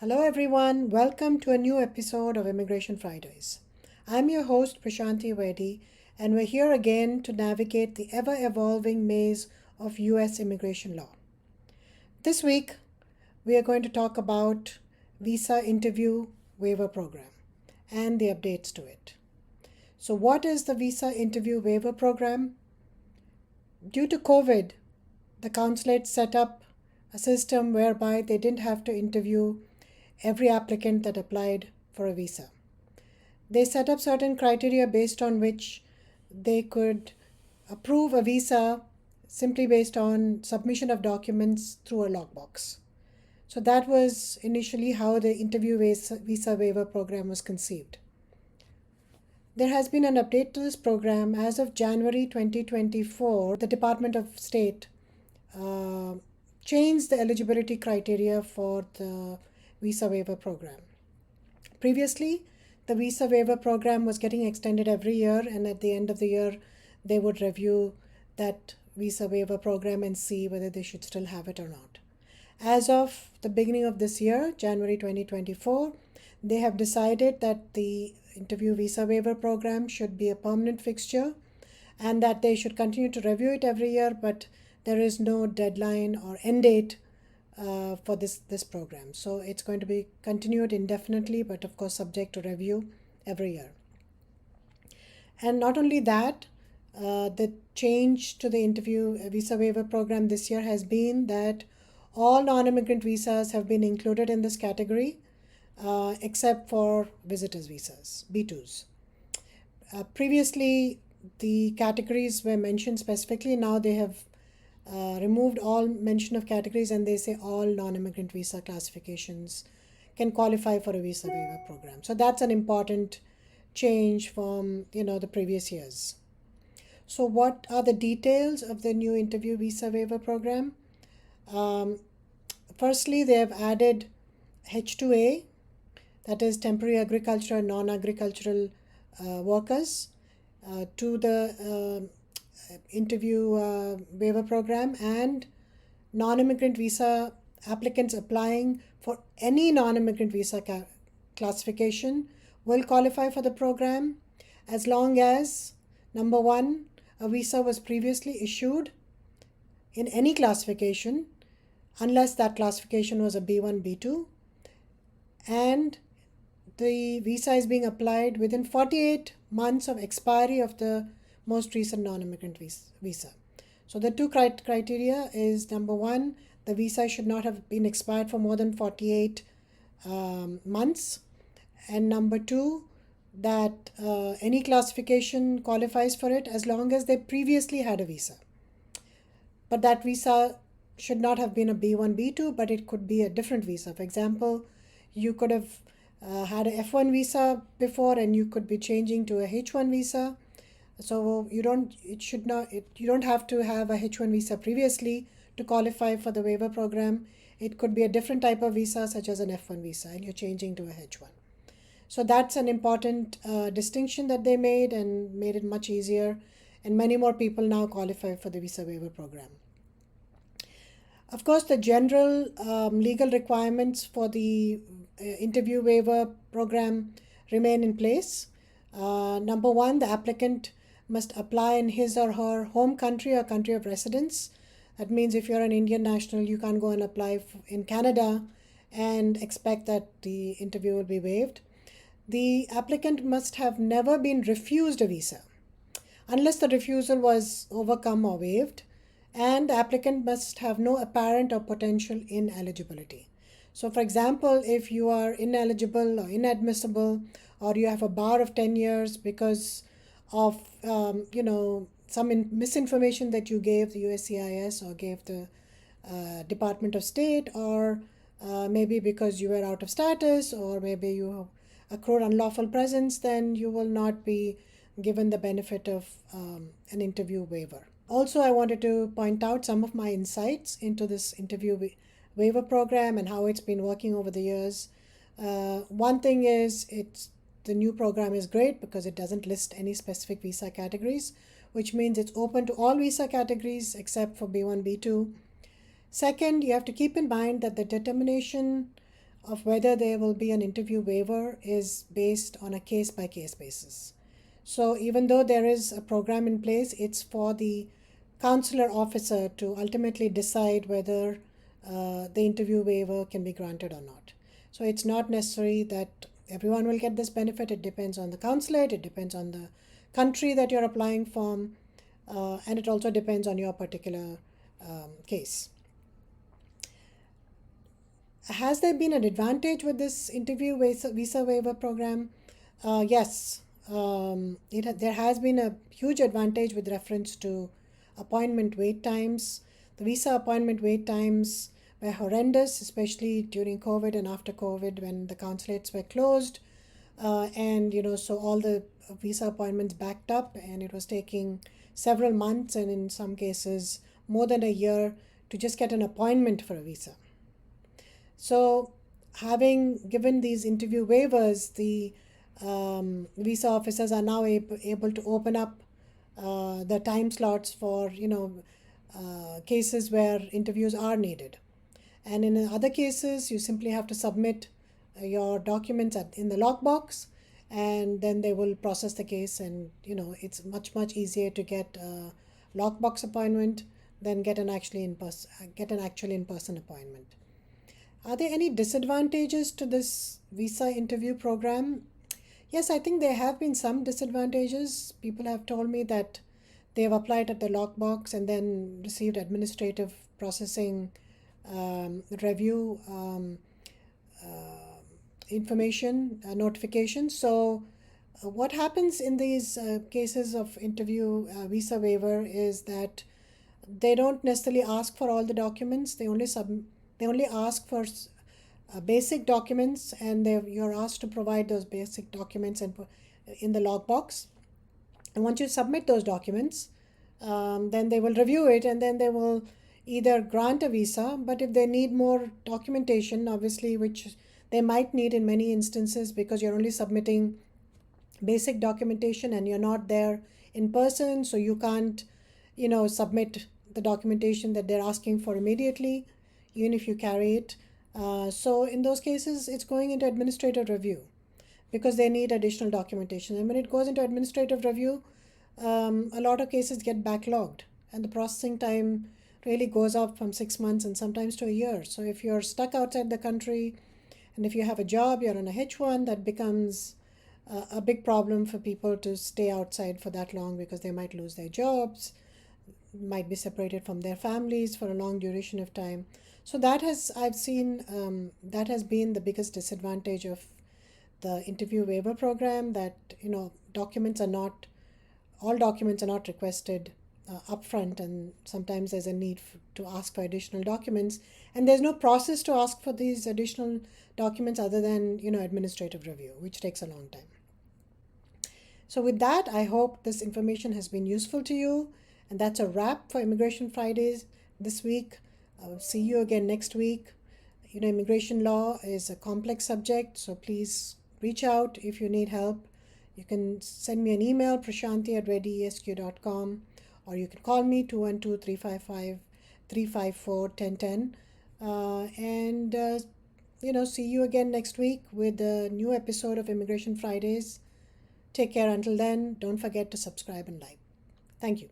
Hello, everyone. Welcome to a new episode of Immigration Fridays. I'm your host, Prashanti Vedi, and we're here again to navigate the ever evolving maze of U.S. immigration law. This week, we are going to talk about visa interview waiver program and the updates to it. So, what is the visa interview waiver program? Due to COVID, the consulate set up a system whereby they didn't have to interview every applicant that applied for a visa. They set up certain criteria based on which they could approve a visa simply based on submission of documents through a lockbox. So that was initially how the interview visa waiver program was conceived. There has been an update to this program. As of January 2024, the Department of State changed the eligibility criteria for the visa waiver program. Previously, the visa waiver program was getting extended every year, and at the end of the year, they would review that visa waiver program and see whether they should still have it or not. As of the beginning of this year, January 2024, they have decided that the interview visa waiver program should be a permanent fixture and that they should continue to review it every year, but there is no deadline or end date for this program. So it's going to be continued indefinitely, but of course subject to review every year. And not only that, the change to the interview visa waiver program this year has been that all non-immigrant visas have been included in this category, except for visitors visas, B2s. Previously, the categories were mentioned specifically. Now they have removed all mention of categories, and they say all non-immigrant visa classifications can qualify for a visa waiver program. So that's an important change from the previous years. So what are the details of the new interview visa waiver program? Firstly, they have added H2A, that is temporary agricultural and non-agricultural workers, to the interview waiver program, and non-immigrant visa applicants applying for any non-immigrant visa classification will qualify for the program as long as, number one, a visa was previously issued in any classification unless that classification was a B1, B2, and the visa is being applied within 48 months of expiry of the most recent non-immigrant visa. So the two criteria is, number one, the visa should not have been expired for more than 48 months, and number two, that any classification qualifies for it as long as they previously had a visa. But that visa should not have been a B1, B2, but it could be a different visa. For example, you could have had a F1 visa before, and you could be changing to a H1 visa. So you don't have to have a H1 visa previously to qualify for the waiver program. It could be a different type of visa, such as an F1 visa, and you're changing to a H1. So that's an important distinction that they made, and made it much easier, and many more people now qualify for the visa waiver program. Of course, the general legal requirements for the interview waiver program remain in place. Number one, the applicant must apply in his or her home country or country of residence. That means if you're an Indian national, you can't go and apply in Canada and expect that the interview will be waived. The applicant must have never been refused a visa unless the refusal was overcome or waived, and the applicant must have no apparent or potential ineligibility. So for example, if you are ineligible or inadmissible, or you have a bar of 10 years because of some misinformation that you gave the USCIS or gave the Department of State, or maybe because you were out of status, or maybe you accrued unlawful presence, then you will not be given the benefit of an interview waiver. Also, I wanted to point out some of my insights into this interview waiver program and how it's been working over the years. One thing is, the new program is great because it doesn't list any specific visa categories, which means it's open to all visa categories except for B1, B2. Second, you have to keep in mind that the determination of whether there will be an interview waiver is based on a case-by-case basis. So even though there is a program in place, it's for the consular officer to ultimately decide whether the interview waiver can be granted or not. So it's not necessary that everyone will get this benefit. It depends on the consulate, it depends on the country that you're applying from, and it also depends on your particular case. Has there been an advantage with this interview visa waiver program? Yes, there has been a huge advantage with reference to appointment wait times. The visa appointment wait times were horrendous, especially during COVID and after COVID when the consulates were closed. And so all the visa appointments backed up, and it was taking several months and in some cases more than a year to just get an appointment for a visa. So having given these interview waivers, the visa officers are now able to open up the time slots for cases where interviews are needed. And in other cases, you simply have to submit your documents in the lockbox, and then they will process the case. And it's much easier to get a lockbox appointment than get an actual in-person appointment. Are there any disadvantages to this visa interview program? Yes, I think there have been some disadvantages. People have told me that they have applied at the lockbox and then received administrative processing review information notification. So what happens in these cases of interview visa waiver is that they don't necessarily ask for all the documents. They only ask for basic documents, and you're asked to provide those basic documents and in the logbox. And once you submit those documents, then they will review it, and then they will either grant a visa. But if they need more documentation, obviously, which they might need in many instances because you're only submitting basic documentation and you're not there in person, so you can't submit the documentation that they're asking for immediately, even if you carry it. So in those cases, it's going into administrative review because they need additional documentation. And when it goes into administrative review, a lot of cases get backlogged, and the processing time really goes up from 6 months and sometimes to a year. So if you're stuck outside the country, and if you have a job, you're on a H1, that becomes a big problem for people to stay outside for that long because they might lose their jobs, might be separated from their families for a long duration of time. So I've seen that has been the biggest disadvantage of the interview waiver program, that all documents are not requested upfront, and sometimes there's a need to ask for additional documents, and there's no process to ask for these additional documents other than administrative review, which takes a long time. So with that, I hope this information has been useful to you, and that's a wrap for Immigration Fridays this week. I'll see you again next week. Immigration law is a complex subject, so please reach out if you need help. You can send me an email, prashanti@readyesq.com, or you can call me 212-355-354-1010. See you again next week with a new episode of Immigration Fridays. Take care until then. Don't forget to subscribe and like. Thank you.